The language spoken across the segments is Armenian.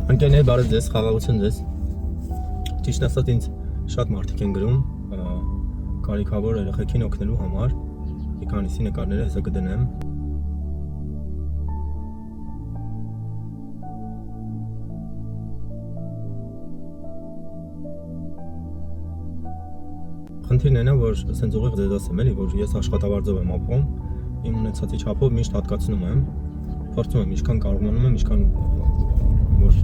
Ընկերներ, բարև ձեզ, խաղաղություն ձեզ։ Ճիշտ ասած ինձ շատ մարդիկ են գրում կարիքավոր երեխեքին օգնելու համար։ Մի քանիսի նկարները հեսա կդնեմ։ Խնդիրն այն է, որ ասենց ուղիղ ձեզ ասեմ էլի, որ ես աշխատավարձով եմ ապրում, իմ ունեցածի չափով միշտ հատկացնում եմ, փորձում եմ ինչքան կարողանում եմ, ինչքան որ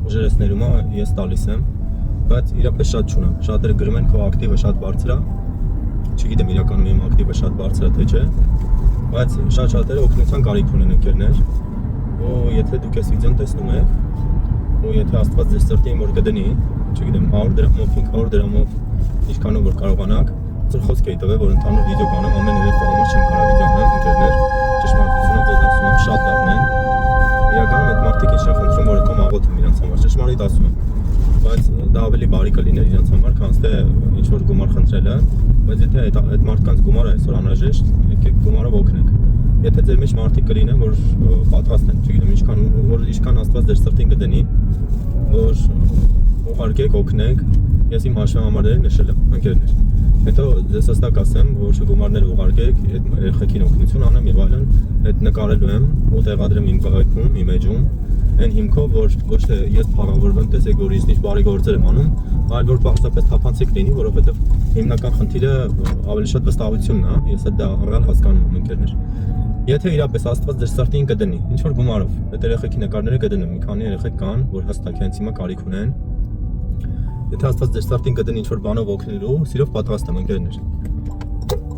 ուժերս ներում է, ես տալիս եմ, բայց իրապես շատ չունեմ։ Շատերը գրում են քո ակտիվը շատ բարձր է, չգիտեմ իրականում իմ ակտիվը շատ բարձր է թե չէ, բայց շատ-շատերը օգնության կարիք ունեն ընկերներ, ու եթե դուք այս վիդեոն տեսնում եք, ու եթե Աստված ձեզ սրտին որ կդնի, չգիտեմ 100 դրամով, 500 դրամով, ինչքանով որ կարողանաք, ծր խոսք էի տվել, որ ընդհանուր վիդեո կանեմ, ամեն երեխա համար չեմ կարող վիդեո անեմ, ընկերներ, ճշմարտությունը ձեզ ասում եմ, շատ լավն են։ Իրականում այդ մարդիկ ինչ են խնդրում, որ եկամ աղոթեմ իրենց համար, ճշմարիտ ասում եմ, բայց դա ավելի բարի կլիներ իրենց համար, քան թե ինչ որ գումար խնդրելը, բայց եթե այդ մարդկանց գումարը այսօր անհրաժեշտ, եկեք գումարով օգնենք։ Եթե ձեր մեջ մարդիկ կլինեն, որ պատրաստ են, չգիտեմ, ինչքան Աստված ձեր սրտին կդնի, որ ուղարկեք, օգնեք, ես իմ հաշվամարները նշել եմ, ընկերներ։ Հետո ձեզ հստակ ասեմ, որ գումարներ ուղարկեք, այդ երեխեքին օգնություն անեմ եւ այլն, այդ նկարելու եմ ու տեղադրեմ իմ կայքում, իմ էջում, այն հիմքով, որ ոչ թե ես փառավորվեմ, տեսեք, որ ես ինչ բարի գործեր եմ անում, այլ որ պարզապես թափանցիկ լինի, որովհետեւ հիմնական խնդիրը ավելի շատ վստահությունն է, ես դա առալ հասկանում եմ, ընկերներ։ Եթե իրապես Աստված ձեր սրտին կդնի, ինչ որ գումարով, այդ երեխեքի նկարները կդնեմ, մի քանի երեխեք կան, որ հստակ հենց հիմա կարիք ունեն։ Եթե Աստված ձեր սրտին կդնի ինչ որ բանով օգնելու, սիրով պատրաստ եմ, ընկերներ։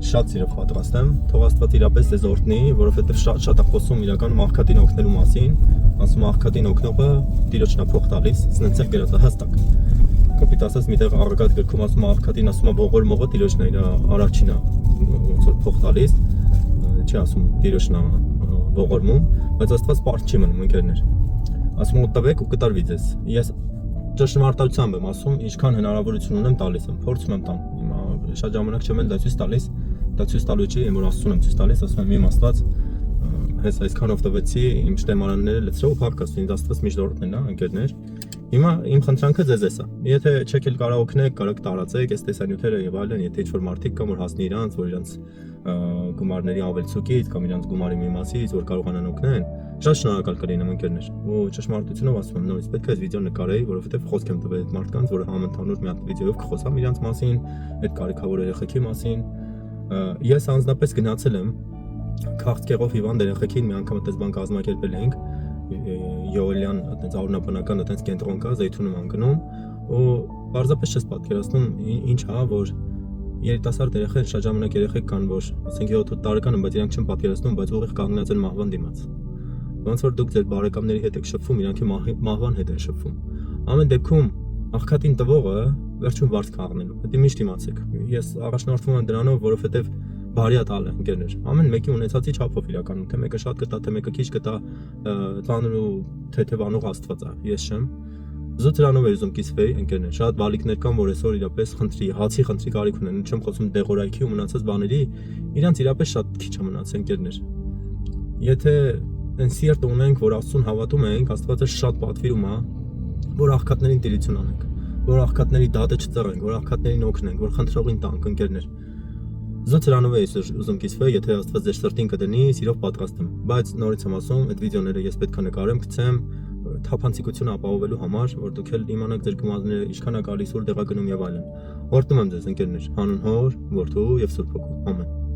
Շատ սիրով պատրաստ եմ, թող Աստված իրապես ձեզ օրհնի, որովհետև շատ է խոսում իրական աղքատին օգնելու մասին, ասում աղքատին օգնողը Տիրոջն է փող տալիս, սենց էլ գրած է հստակ։ Կոպիտ ասած միտեղ առակատ գրքում ասում է աղքատին, ասում է ողորմողը Տիրոջն է, իր առաջինը ոնց որ փող տալիս, չի ասում Տիրոջն է ողորմում, բայց Աստված պարզ չի մնում, ընկերներ։ Ասում ու տվեք ու կտարվի ձեզ։ Ես ճշմարտությամբ եմ ասում, ինչքան հնարավորություն ունեմ տալիս եմ, փորձում եմ տան։ Հիմա շատ ժամանակ չեմ էլ դա ցույց տալիս, դա ցույց տալու չի, եմ որ Աստծուն եմ ցույց տալիս, ասում եմ իմ Աստված, հենց այսքանով տվեցի, իմ շտեմարանները լցրող փառք ինձ Աստված միշտ օրհնեն, հա, ընկերներ։ Հիմա իմ խնդրանքը ձեզ էսա։ Եթե չեք էլ կարող օգնեք, կարող տարածեք այս տեսանյութերը եւ այլն, եթե ինչ-որ մարդիկ կան, որ հասնի իրանց, որ իրանց գումարների ավելցուկից կամ իրանց գումարի մի մասից, որ կարողանան օգնեն, շատ շնորհակալ կլինեմ, ընկերներ։ Ու ճշմարտությունով ասում եմ, նորից պետք է այս վիդեոն նկարեի, որովհետեւ խոսք եմ տվել այդ մարդկանց, որ համընդհանուր մի հատ վիդեոյով կխոսամ իրանց մասին, այդ կարիքավոր երեխեքի մասին։ Ես անձնապես գնացել եմ քաղցկեղով հիվանդ երեխեքին մի անգամ այդպես բան կազմակերպել ենք Յոելյան այդպես առողջապանական այդպես կենտրոն կա Զեյթունում անկնում ու պարզապես չես պատկերացնում ինչ հա որ երիտասարդ երեխեք շատ ժամանակ երեխեք կան որ ասենք 7-8 տարեկան են բայց իրանք չեն պատկերացնում բայց ուղիղ կանգնած են մահվան դիմաց ոնց որ դուք ձեր բարեկամների հետ եք շփվում իրանք մահվան հետ են շփվում ամեն դեպքում աղքատին տվողը վերջում վարձ կառնելու դա միշտ իմացեք ես առաջնորդվում եմ դրանով որովհետև բարիա տալը ընկերներ ամեն մեկի ունեցածի չափով իրականում թե մեկը շատ կտա թե մեկը քիչ կտա ծանր ու թեթև անող Աստված է ես չեմ զուտ դրանով եմ ուզում կիսվել ընկերներ շատ բալիկներ կան որ այսօր իրապես խնդրի հացի խնդրի կարիք ունեն չեմ խոսում դեղորայքի ու մնացած բաների իրանց իրապես շատ քիչ է մնաց ընկերներ եթե այն սիրտը ունենք որ Աստծուն հավատում ենք Աստվածը շատ պատվիրում է որ աղքատներին տիրություն անենք որ աղքատների դատը չծռենք որ աղքատներին օգնենք որ խնդրողին տանք ընկերներ Զուտ դրանով եմ ուզում կիսվել, եթե Աստված ձեր սրտին կդնի, սիրով պատրաստ եմ, բայց նորից եմ ասում, այդ վիդեոները ես պետք է նկարեմ, գցեմ թափանցիկությունը ապահովելու համար, որ դուք էլ իմանաք ձեր գումարները ինչքան է գալիս, ուր դեղա գնում եւ այլն։ Օրհնում եմ ձեզ ընկերներ, հանուն Հոր, Որդու եւ Սուրբ Հոգու։ Ամեն։